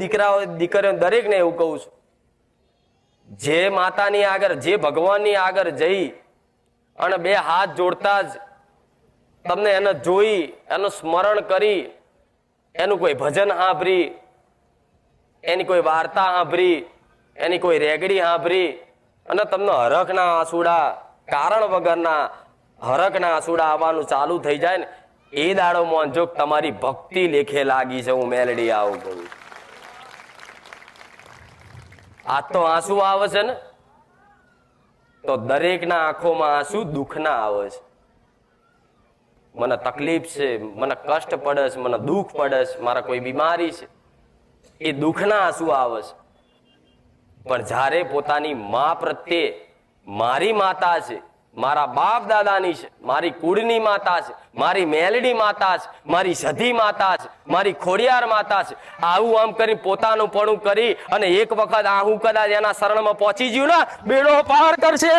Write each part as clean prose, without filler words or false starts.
દીકરાઓ દીકરીઓ દરેકને એવું કહું છું, જે માતાની આગળ, જે ભગવાનની આગળ જઈ અને બે હાથ જોડતા જ તમને એને જોઈ, એનું સ્મરણ કરી, એનું કોઈ ભજન સાંભળી, એની કોઈ વાર્તા સાંભળી, એની કોઈ રેગડી સાંભળી અને તમને હરખના આંસુડા, કારણ વગરના હરખના આંસુડા આવવાનું ચાલુ થઈ જાય ને, એ દાડો મોંજો તમારી ભક્તિ લેખે લાગી છે. હું મેલડી આવું કહું. આ તો આંસુ આવે છે ને, તો દરેકના આંખોમાં આંસુ દુઃખના આવે છે. મને તકલીફ છે, મને કષ્ટ પડે છે, મને દુઃખ પડે છે, મારા કોઈ બીમારી છે, એ દુઃખના આંસુ આવે છે. પણ જ્યારે પોતાની મા પ્રત્યે, મારી માતા છે, મારા બાપ દાદાની છે, મારી કુળની માતા છે, મારી મેલડી માતા છે, મારી સધી માતા છે, મારી ખોડિયાર માતા છે, આવું આમ કરી પોતાનું પણ કરી અને એક વખત હું કદાચ એના શરણમાં પહોંચી ગયું ને, બેડો પાર કરશે.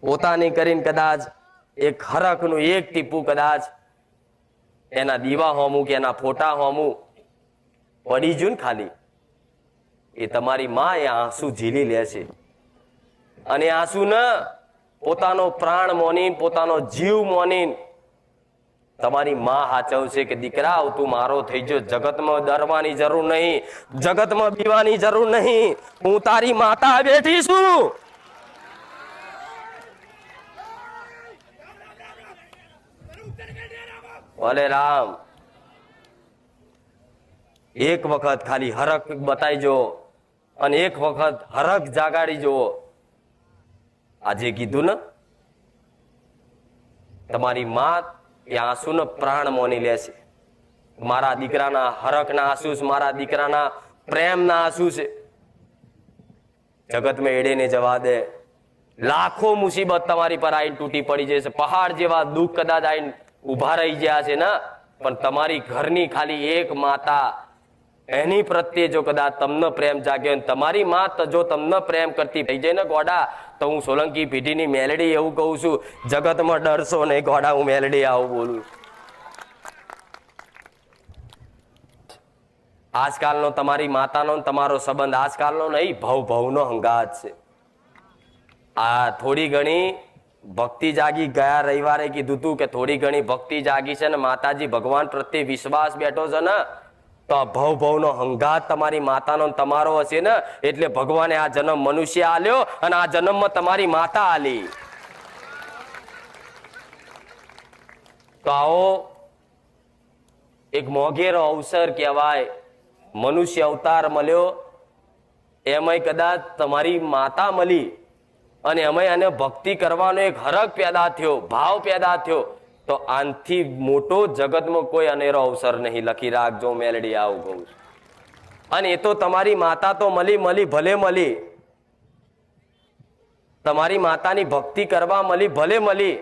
પોતાની કરીને કદાચ એક હરખનું એક ટીપું કદાચ એના દીવા હોમું કે એના ફોટા હોમું પડી ગયું ને ખાલી, એ તમારી માં એ આંસુ ઝીલી લે છે. અને આંસુ ન પોતાનો પ્રાણ મોની, પોતાનો જીવ મોની તમારી માં હાચવશે કે દીકરા તું મારો થઈ ગયો, જગતમાં ડરવાની જરૂર નહીં, જગતમાં બીવાની જરૂર નહીં, હું તારી માતા બેઠી છું. ભલે રામ. એક વખત ખાલી હરખ બતાવી જો અને એક વખત હરખ જાગાડી જુઓ. આજે કીધું ને, તમારી માં એ આંસુનો પ્રાણ મોની લેશે. મારા દીકરાના હરખના આંસુ છે, મારા દીકરાના પ્રેમના આંસુ છે. જગતમાં એડે ને જવા દે, લાખો મુસીબત તમારી પર આઈને તૂટી પડી જશે, પહાડ જેવા દુઃખ કદાચ આઈને ઉભા રહી ગયા છે ને, પણ તમારી ઘરની ખાલી એક માતા, એની પ્રત્યે જો કદાચ તમને પ્રેમ જાગ્યો, તમારી માં જો તમને પ્રેમ કરતી થઈ જાય ને ગોડા, તો હું સોલંકી પેઢીની મેલડી એવું કહું છું, જગતમાં ડરશો નહીં ગોડા. હું મેલડી આવું બોલું. આજકાલનો તમારી માતાનો તમારો સંબંધ આજકાલનો નહીં, ભવનો હંગાત છે. આ થોડી ઘણી ભક્તિ જાગી, ગયા રવિવારે કીધું તું કે થોડી ઘણી ભક્તિ જાગી છે ને, માતાજી ભગવાન પ્રત્યે વિશ્વાસ બેઠો છે ને, તો ભવનો હંગાત તમારી માતાનો તમારો હશે ને, એટલે ભગવાને આ જન્મ મનુષ્ય આલ્યો અને આ જન્મમાં તમારી માતા આલી. તો આવો એક મોઘેરો અવસર કહેવાય, મનુષ્ય અવતાર મળ્યો, એમાંય કદાચ તમારી માતા મળી અને એમાંય આને ભક્તિ કરવાનો એક હરખ પેદા થયો, ભાવ પેદા થયો, તો આનથી મોટો જગતમાં કોઈ અનેરો અવસર નહીં. લખી રાખજો, મેલડી આવું કહું છું. અને એ તો તમારી માતા તો મળી ભલે મળી, તમારી માતાની ભક્તિ કરવા ભલે મળી,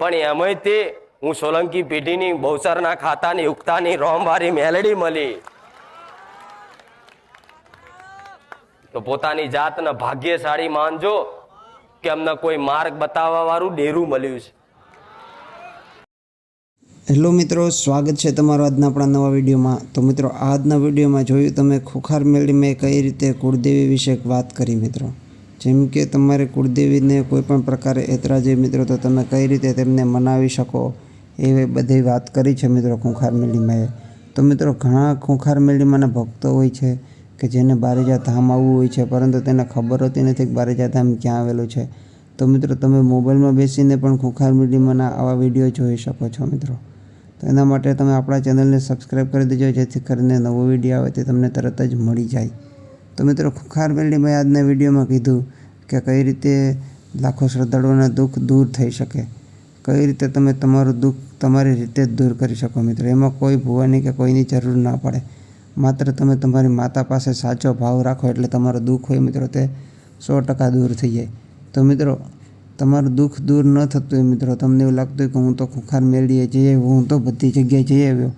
પણ એમાંય તે હું સોલંકી પેઢીની બહુસરના ખાતાની ઉગતાની રોમવારી મેલડી મળી. તો પોતાની જાતને ભાગ્યશાળી માનજો કે અમને કોઈ માર્ગ બતાવવા વાળું ડેરું મળ્યું છે. હેલો મિત્રો, સ્વાગત છે તમારું આજના આપણા નવા વિડીયોમાં. તો મિત્રો, આજના વિડીયોમાં જોયું તમે ખોખાર મેળીમાં કઈ રીતે કુળદેવી વિશે વાત કરી મિત્રો. જેમ કે તમારે કુળદેવીને કોઈ પણ પ્રકારે એતરાજ મિત્રો, તો તમે કઈ રીતે તેમને મનાવી શકો એ બધી વાત કરી છે મિત્રો ખોખાર મેળીમાં. તો મિત્રો, ઘણા ખોખાર મેળીમાંના ભક્તો હોય છે કે જેને બારેજા ધામ આવવું હોય છે, પરંતુ તેને ખબર હોતી નથી કે બારેજા ધામ ક્યાં આવેલું છે. તો મિત્રો, તમે મોબાઈલમાં બેસીને પણ ખોખાર મેળીમાંના આવા વિડીયો જોઈ શકો છો મિત્રો. તો એના માટે તમે આપણા ચેનલને સબસ્ક્રાઈબ કરી દેજો, જેથી કરીને નવો વિડીયો આવે તે તમને તરત જ મળી જાય. તો મિત્રો, ખોખાર મેળીમાં આજના વિડીયોમાં કીધું કે કઈ રીતે લાખો શ્રદ્ધાળુઓના દુઃખ દૂર થઈ શકે, કઈ રીતે તમે તમારું દુઃખ તમારી રીતે જ દૂર કરી શકો મિત્રો. એમાં કોઈ ભૂવાની કે કોઈની જરૂર ના પડે, માત્ર તમે તમારી માતા પાસે સાચો ભાવ રાખો એટલે તમારું દુઃખ હોય મિત્રો તે 100% દૂર થઈ જાય. તો મિત્રો, તમારું દુઃખ દૂર ન થતું હોય મિત્રો, તમને એવું લાગતું હોય કે હું તો ખોખાર મેળીએ જઈ આવ્યો, હું તો બધી જગ્યાએ જઈ આવ્યો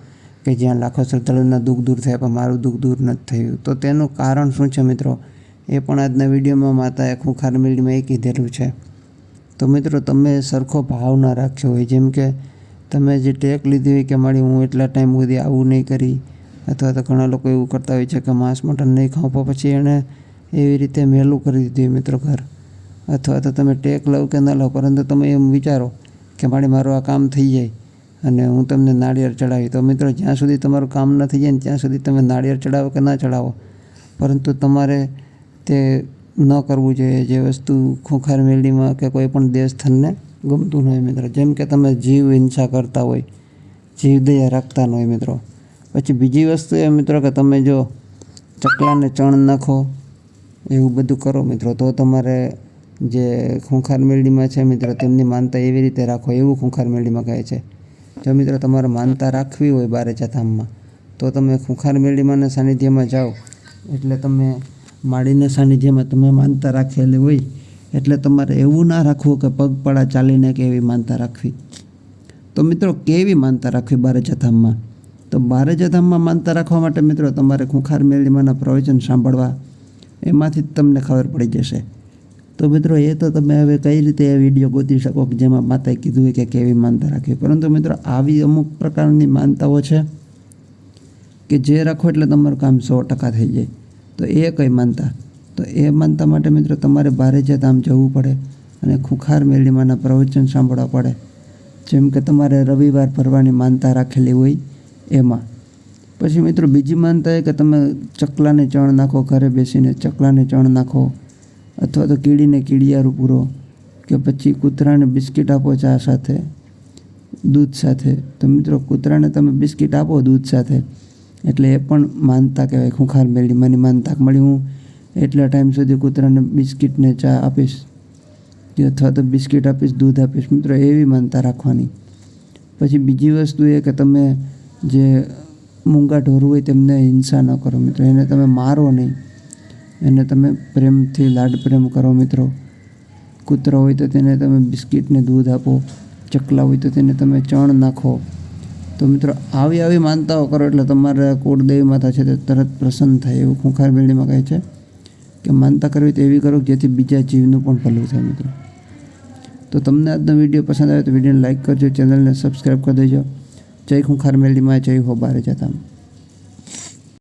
કે જ્યાં લાખો શ્રદ્ધાળુઓના દુઃખ દૂર થયા, પણ મારું દુઃખ દૂર નથી થયું. તો તેનું કારણ શું છે મિત્રો, એ પણ આજના વિડીયોમાં માતાએ ખોખાર મેળીમાં એ કીધેલું છે. તો મિત્રો, તમે સરખો ભાવ ના રાખશો હોય. જેમ કે તમે જે ટેક લીધી હોય કે મારી હું એટલા ટાઈમ સુધી આવું નહીં કરી, અથવા તો ઘણા લોકો એવું કરતા હોય છે કે માંસ મટન નહીં ખાવ, પણ પછી એણે એવી રીતે મેલું કરી દીધું મિત્રો ઘર. અથવા તો તમે ટેક લવ કે ન લવ, પરંતુ તમે એમ વિચારો કે મારું આ કામ થઈ જાય અને હું તમને નાળિયેર ચડાવી. તો મિત્રો જ્યાં સુધી તમારું કામ ન થઈ જાય ને ત્યાં સુધી તમે નાળિયેર ચડાવો કે ના ચડાવો, પરંતુ તમારે તે ન કરવું જોઈએ જે વસ્તુ ખૂંખાર મેળીમાં કે કોઈ પણ દેવસ્થાનને ગમતું ન હોય મિત્રો. જેમ કે તમે જીવ હિંસા કરતા હોય, જીવ દયા રાખતા ન હોય મિત્રો. પછી બીજી વસ્તુ એ મિત્રો કે તમે જો ચકલાને ચણ નાખો એવું બધું કરો મિત્રો, તો તમારે જે ખૂંખાર મેળીમાં છે મિત્રો તેમની માનતા એવી રીતે રાખો એવું ખૂંખાર મેળીમાં કહે છે. જો મિત્રો તમારે માનતા રાખવી હોય બારેજા ધામમાં, તો તમે ખૂંખાર મેળીમાંના સાનિધ્યમાં જાઓ. એટલે તમે માળીના સાનિધ્યમાં તમે માનતા રાખેલી હોય, એટલે તમારે એવું ના રાખવું કે પગપાળા ચાલીને કે એવી માનતા રાખવી. તો મિત્રો કેવી માનતા રાખવી બારેજા ધામમાં? તો બારેજા ધામમાં માનતા રાખવા માટે મિત્રો તમારે ખૂંખાર મેળીમાંના પ્રવચન સાંભળવા, એમાંથી જ તમને ખબર પડી જશે. તો મિત્રો એ તો તમે હવે કઈ રીતે એ વિડીયો ગોતી શકો કે જેમાં માતાએ કીધું હોય કે કેવી માનતા રાખવી. પરંતુ મિત્રો આવી અમુક પ્રકારની માનતાઓ છે કે જે રાખો એટલે તમારું કામ 100% થઈ જાય. તો એ કઈ માનતા? તો એ માનતા માટે મિત્રો તમારે બારેજા ધામ જવું પડે અને ખૂંખાર મેળીમાંના પ્રવચન સાંભળવા પડે. જેમ કે તમારે રવિવાર ભરવાની માનતા રાખેલી હોય એમાં. પછી મિત્રો બીજી માનતા એ કે તમે ચકલાને ચણ નાખો, ઘરે બેસીને ચકલાને ચણ નાખો, અથવા તો કીડીને કીડિયારું પૂરો, કે પછી કૂતરાને બિસ્કિટ આપો ચા સાથે, દૂધ સાથે. તો મિત્રો કૂતરાને તમે બિસ્કિટ આપો દૂધ સાથે, એટલે એ પણ માનતા કહેવાય. ખૂંખાર મેળીમાંની માનતા મળી હું એટલા ટાઈમ સુધી કૂતરાને બિસ્કિટને ચા આપીશ, અથવા તો બિસ્કિટ આપીશ, દૂધ આપીશ. મિત્રો એવી માનતા રાખવાની. પછી બીજી વસ્તુ એ કે તમે જે મૂંગા ઢોરું હોય તેમને હિંસા ન કરો મિત્રો, એને તમે મારો નહીં, એને તમે પ્રેમથી લાડ પ્રેમ કરો મિત્રો. કૂતરો હોય તો તેને તમે બિસ્કિટને દૂધ આપો, ચકલા હોય તો તેને તમે ચણ નાખો. તો મિત્રો આવી માનતાઓ કરો એટલે તમારા કુળદેવી માતા છે તે તરત પ્રસન્ન થાય એવું ખૂંખાર મેળીમાં કહે છે કે માનતા કરવી તો એવી કરો જેથી બીજા જીવનું પણ ભલું થાય મિત્રો. તો તમને આજનો વિડીયો પસંદ આવે તો વિડીયોને લાઇક કરજો, ચેનલને સબસ્ક્રાઈબ કરી દેજો. જય ખૂંખાર મેળીમાં, જય હો બારેજા ધામ.